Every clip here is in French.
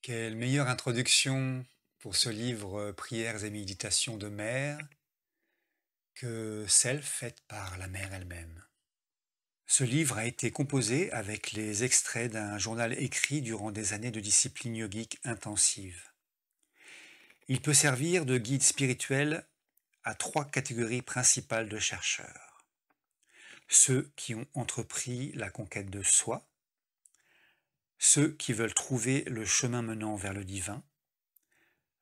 Quelle meilleure introduction pour ce livre Prières et méditations de Mère que celle faite par la mère elle-même. Ce livre a été composé avec les extraits d'un journal écrit durant des années de discipline yogique intensive. Il peut servir de guide spirituel à trois catégories principales de chercheurs. Ceux qui ont entrepris la conquête de soi, ceux qui veulent trouver le chemin menant vers le divin,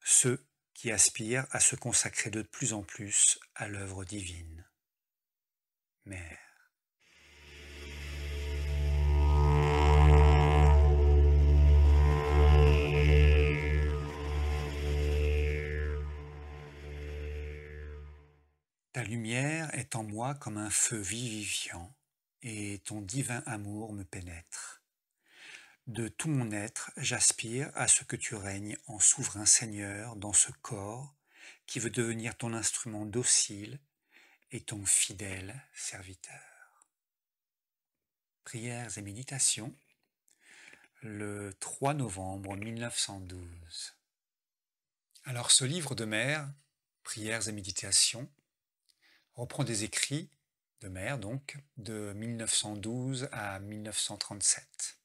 ceux qui aspirent à se consacrer de plus en plus à l'œuvre divine. Mère. Ta lumière est en moi comme un feu vivifiant, et ton divin amour me pénètre. De tout mon être, j'aspire à ce que tu règnes en souverain Seigneur dans ce corps qui veut devenir ton instrument docile et ton fidèle serviteur. Prières et méditations, le 3 novembre 1912. Alors ce livre de Mère, Prières et méditations, reprend des écrits de Mère, donc, de 1912 à 1937.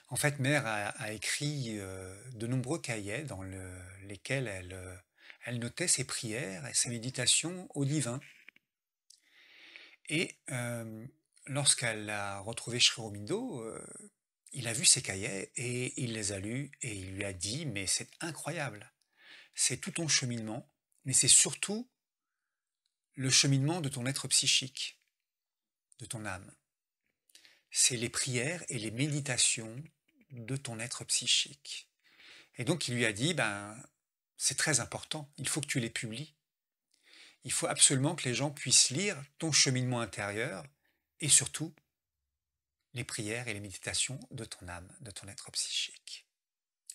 En fait, Mère a écrit de nombreux cahiers dans lesquels elle notait ses prières et ses méditations au divin. Et lorsqu'elle a retrouvé Sri Aurobindo, il a vu ces cahiers et il les a lus et il lui a dit « Mais c'est incroyable, c'est tout ton cheminement, mais c'est surtout le cheminement de ton être psychique, de ton âme. C'est les prières et les méditations de ton être psychique. » Et donc il lui a dit, c'est très important, il faut que tu les publies. Il faut absolument que les gens puissent lire ton cheminement intérieur et surtout les prières et les méditations de ton âme, de ton être psychique.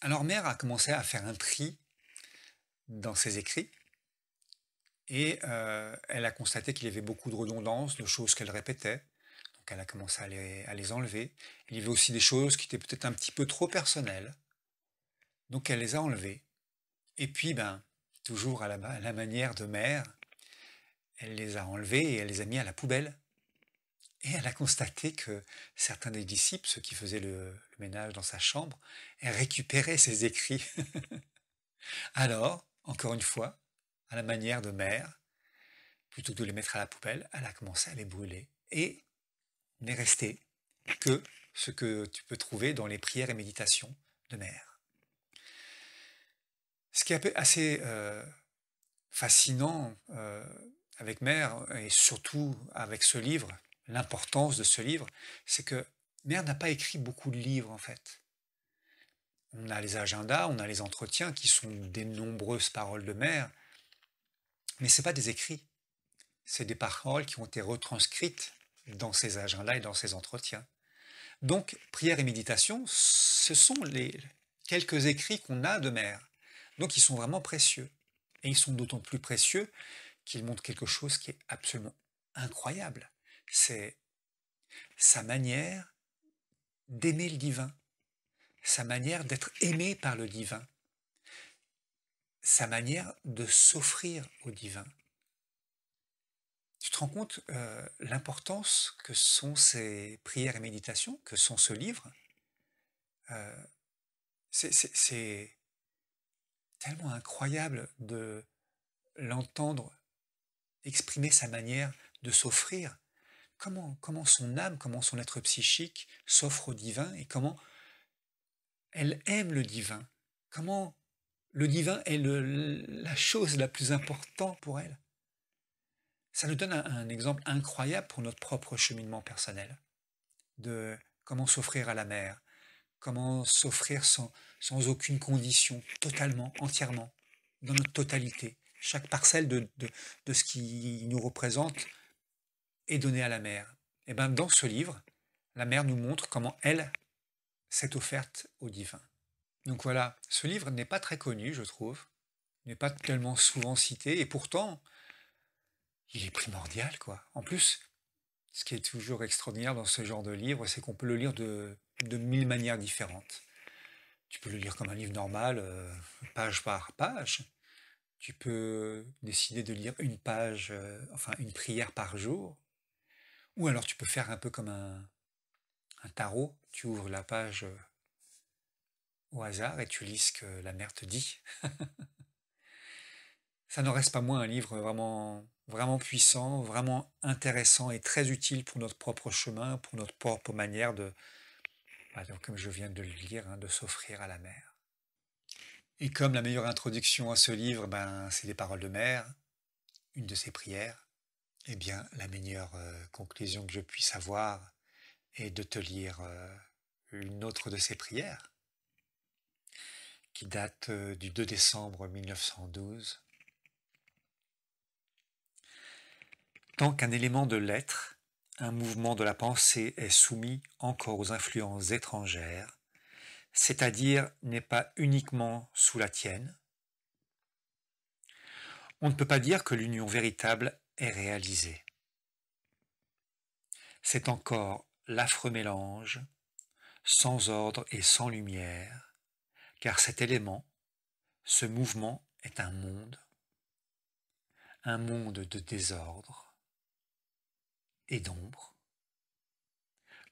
Alors Mère a commencé à faire un tri dans ses écrits et elle a constaté qu'il y avait beaucoup de redondances, de choses qu'elle répétait. Donc elle a commencé à les enlever. Il y avait aussi des choses qui étaient peut-être un petit peu trop personnelles. Donc elle les a enlevées. Et puis, toujours à la manière de Mère, elle les a enlevées et elle les a mis à la poubelle. Et elle a constaté que certains des disciples, ceux qui faisaient le ménage dans sa chambre, récupéraient ses écrits. Alors, encore une fois, à la manière de Mère, plutôt que de les mettre à la poubelle, elle a commencé à les brûler. Et n'est resté que ce que tu peux trouver dans les prières et méditations de Mère. Ce qui est assez fascinant avec Mère, et surtout avec ce livre, l'importance de ce livre, c'est que Mère n'a pas écrit beaucoup de livres en fait. On a les agendas, on a les entretiens qui sont des nombreuses paroles de Mère, mais ce n'est pas des écrits, c'est des paroles qui ont été retranscrites dans ces agendas et dans ces entretiens. Donc, prière et méditation, ce sont les quelques écrits qu'on a de Mère. Donc, ils sont vraiment précieux. Et ils sont d'autant plus précieux qu'ils montrent quelque chose qui est absolument incroyable. C'est sa manière d'aimer le divin, sa manière d'être aimé par le divin, sa manière de s'offrir au divin. Tu te rends compte l'importance que sont ces prières et méditations, que sont ce livre c'est tellement incroyable de l'entendre exprimer sa manière de s'offrir. Comment son âme, comment son être psychique s'offre au divin et comment elle aime le divin. Comment le divin est la chose la plus importante pour elle. Ça nous donne un exemple incroyable pour notre propre cheminement personnel, de comment s'offrir à la mère, comment s'offrir sans aucune condition, totalement, entièrement, dans notre totalité. Chaque parcelle de ce qui nous représente est donnée à la mère. Et dans ce livre, la mère nous montre comment elle s'est offerte au divin. Donc voilà, ce livre n'est pas très connu, je trouve, n'est pas tellement souvent cité, et pourtant, il est primordial, quoi. En plus, ce qui est toujours extraordinaire dans ce genre de livre, c'est qu'on peut le lire de 1000 manières différentes. Tu peux le lire comme un livre normal, page par page. Tu peux décider de lire une page, enfin une prière par jour. Ou alors tu peux faire un peu comme un tarot. Tu ouvres la page au hasard et tu lis ce que la mère te dit. Ça n'en reste pas moins un livre vraiment, vraiment puissant, vraiment intéressant et très utile pour notre propre chemin, pour notre propre manière de, bah, donc, comme je viens de le lire, hein, de s'offrir à la mer. Et comme la meilleure introduction à ce livre, ben, c'est les paroles de mère, une de ses prières, eh bien, la meilleure conclusion que je puisse avoir est de te lire une autre de ses prières, qui date du 2 décembre 1912. Tant qu'un élément de l'être, un mouvement de la pensée est soumis encore aux influences étrangères, c'est-à-dire n'est pas uniquement sous la tienne, on ne peut pas dire que l'union véritable est réalisée. C'est encore l'affreux mélange, sans ordre et sans lumière, car cet élément, ce mouvement est un monde de désordre et d'ombre,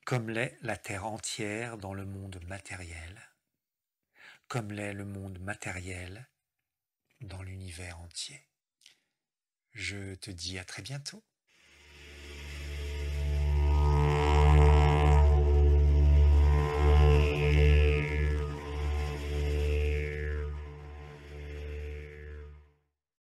comme l'est la terre entière dans le monde matériel, comme l'est le monde matériel dans l'univers entier. Je te dis à très bientôt.